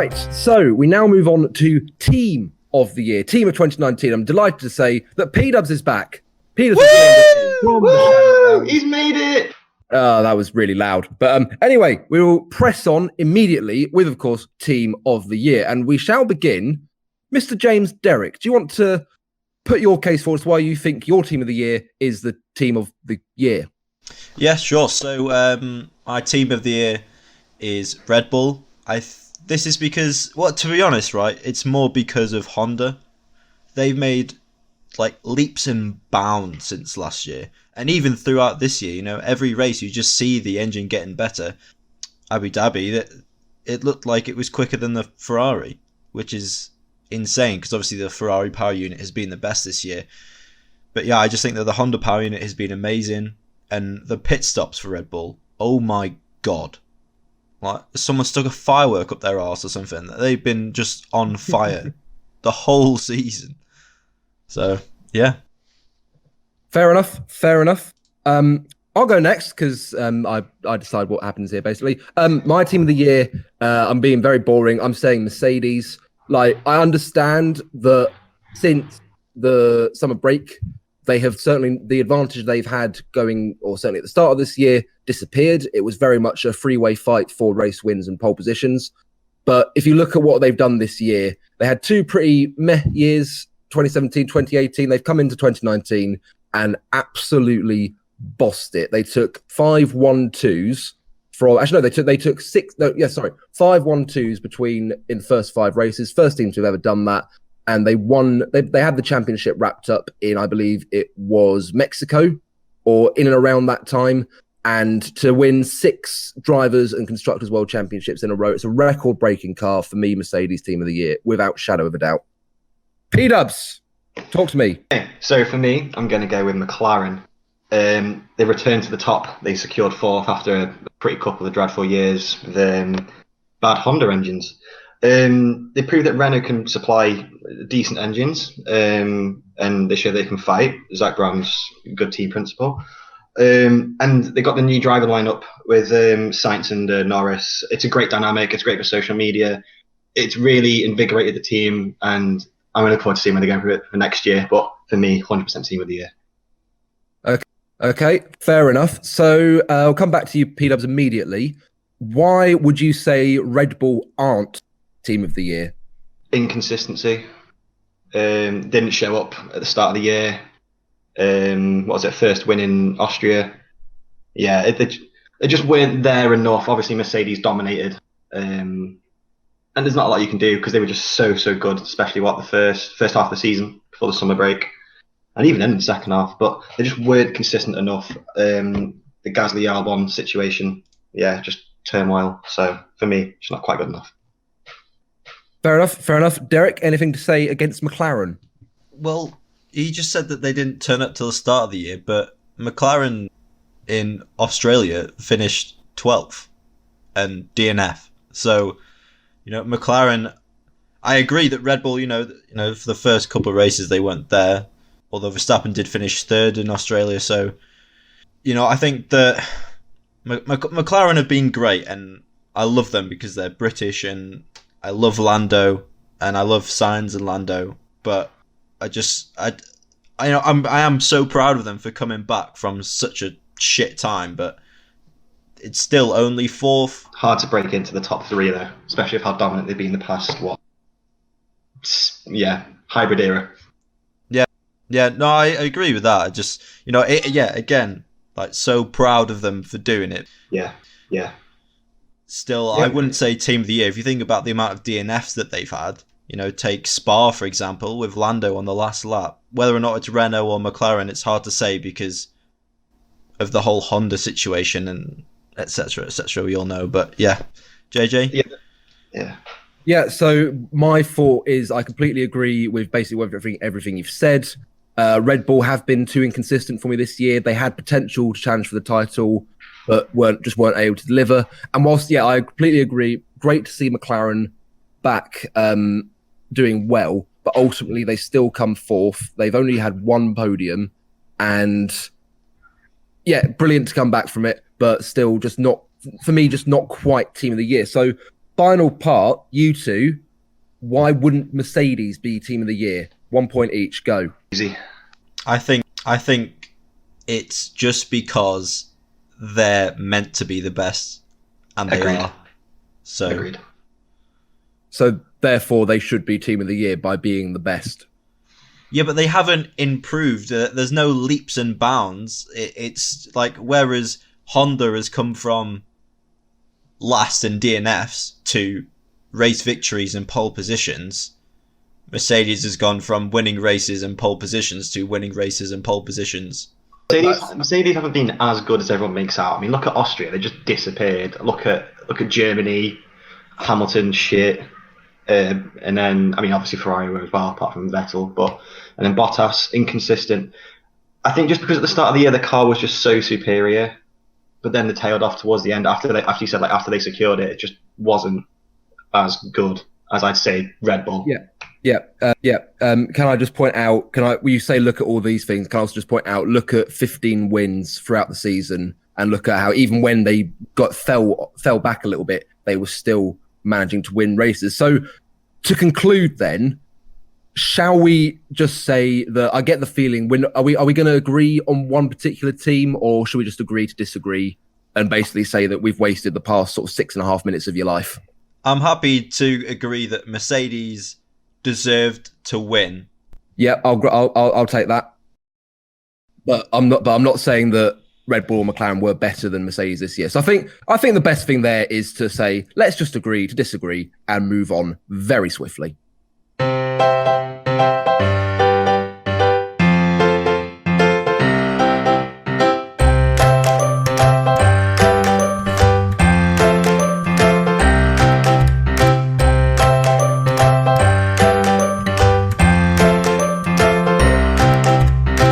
Right, so we now move on to Team of the Year, Team of 2019. I'm delighted to say that PDUBS is back. PDUBS Woo! He's made it! That was really loud. But anyway, we will press on immediately with, of course, Team of the Year. And we shall begin. Mr. James Derrick, do you want to put your case for us why you think your Team of the Year is the Team of the Year? Yeah, sure. So my Team of the Year is Red Bull. This is because, well, to be honest, right, it's more because of Honda. They've made like leaps and bounds since last year, and even throughout this year. You know, every race you just see the engine getting better. Abu Dhabi, it looked like it was quicker than the Ferrari, which is insane because obviously the Ferrari power unit has been the best this year. But yeah, I just think that the Honda power unit has been amazing, and the pit stops for Red Bull. Oh my god. Like someone stuck a firework up their arse or something. They've been just on fire the whole season. So yeah, fair enough. I'll go next because I decide what happens here basically. My Team of the Year. I'm being very boring. I'm saying Mercedes. Like I understand that since the summer break, they have certainly the advantage they've had going, or certainly at the start of this year, disappeared. It was very much a freeway fight for race wins and pole positions. But if you look at what they've done this year, they had two pretty meh years, 2017, 2018. They've come into 2019 and absolutely bossed it. They took 5 1-2s from, actually, no, they took 5 1-2s between in the first 5 races. First team to have ever done that. And they won, they had the championship wrapped up in, I believe it was Mexico or in and around that time. And to win 6 drivers and constructors world championships in a row, it's a record breaking car for me, Mercedes Team of the Year, without shadow of a doubt. PDUBS, talk to me. So for me, I'm going to go with McLaren. They returned to the top. They secured 4th after a pretty couple of dreadful years with bad Honda engines. They proved that Renault can supply decent engines, and they show they can fight. Zach Brown's good team principal. And they got the new driver lineup with Sainz and Norris. It's a great dynamic. It's great for social media. It's really invigorated the team, and I'm looking forward to seeing where they're going for next year. But for me, 100% Team of the Year. Okay, fair enough. So I'll come back to you, PDUBS, immediately. Why would you say Red Bull aren't Team of the Year? Inconsistency. Didn't show up at the start of the year. What was it? First win in Austria. Yeah, they just weren't there enough. Obviously, Mercedes dominated, and there's not a lot you can do because they were just so good, especially the first half of the season before the summer break, and even in the second half. But they just weren't consistent enough. The Gasly Albon situation, yeah, just turmoil. So for me, it's not quite good enough. Fair enough. Derek, anything to say against McLaren? Well, he just said that they didn't turn up till the start of the year, but McLaren in Australia finished 12th and DNF. So, McLaren, I agree that Red Bull, for the first couple of races they weren't there, although Verstappen did finish 3rd in Australia. So, I think that McLaren have been great, and I love them because they're British, and I love Lando, and I love Sainz and Lando, but I am so proud of them for coming back from such a shit time, but it's still only 4th. Hard to break into the top 3 though, especially with how dominant they've been in the past. Hybrid era. Yeah. No, I agree with that. I just, again, like so proud of them for doing it. Yeah. Still, I wouldn't say Team of the Year. If you think about the amount of DNFs that they've had, take Spa, for example, with Lando on the last lap. Whether or not it's Renault or McLaren, it's hard to say because of the whole Honda situation and etc. We all know. But yeah, JJ? Yeah, so my thought is I completely agree with basically everything you've said. Red Bull have been too inconsistent for me this year. They had potential to challenge for the title, but weren't able to deliver. And whilst, I completely agree, great to see McLaren back doing well, but ultimately they still come 4th. They've only had 1 podium, and brilliant to come back from it, but still just not, for me, just not quite Team of the Year. So final part, you two, why wouldn't Mercedes be team of the year? 1 point each, go. Easy. I think it's just because they're meant to be the best, and they Agreed. are. So Agreed. So therefore, they should be team of the year by being the best. yeah, but they haven't improved. There's no leaps and bounds. It's like whereas Honda has come from last in DNFs to race victories and pole positions, Mercedes has gone from winning races and pole positions to winning races and pole positions. Mercedes haven't been as good as everyone makes out. I mean, look at Austria; they just disappeared. Look at Germany, Hamilton shit, and then I mean, obviously Ferrari were as well, apart from Vettel, and then Bottas inconsistent. I think just because at the start of the year the car was just so superior, but then they tailed off towards the end after they secured it. It just wasn't as good as I'd say Red Bull. Can I just point out? Will you say look at all these things? Can I also just point out? Look at 15 wins throughout the season, and look at how even when they fell back a little bit, they were still managing to win races. So to conclude, then, shall we just say that I get the feeling? Are we going to agree on one particular team, or should we just agree to disagree and basically say that we've wasted the past sort of 6.5 minutes of your life? I'm happy to agree that Mercedes deserved to win. Yeah, I'll take that. But I'm not saying that Red Bull or McLaren were better than Mercedes this year. So I think the best thing there is to say let's just agree to disagree and move on very swiftly.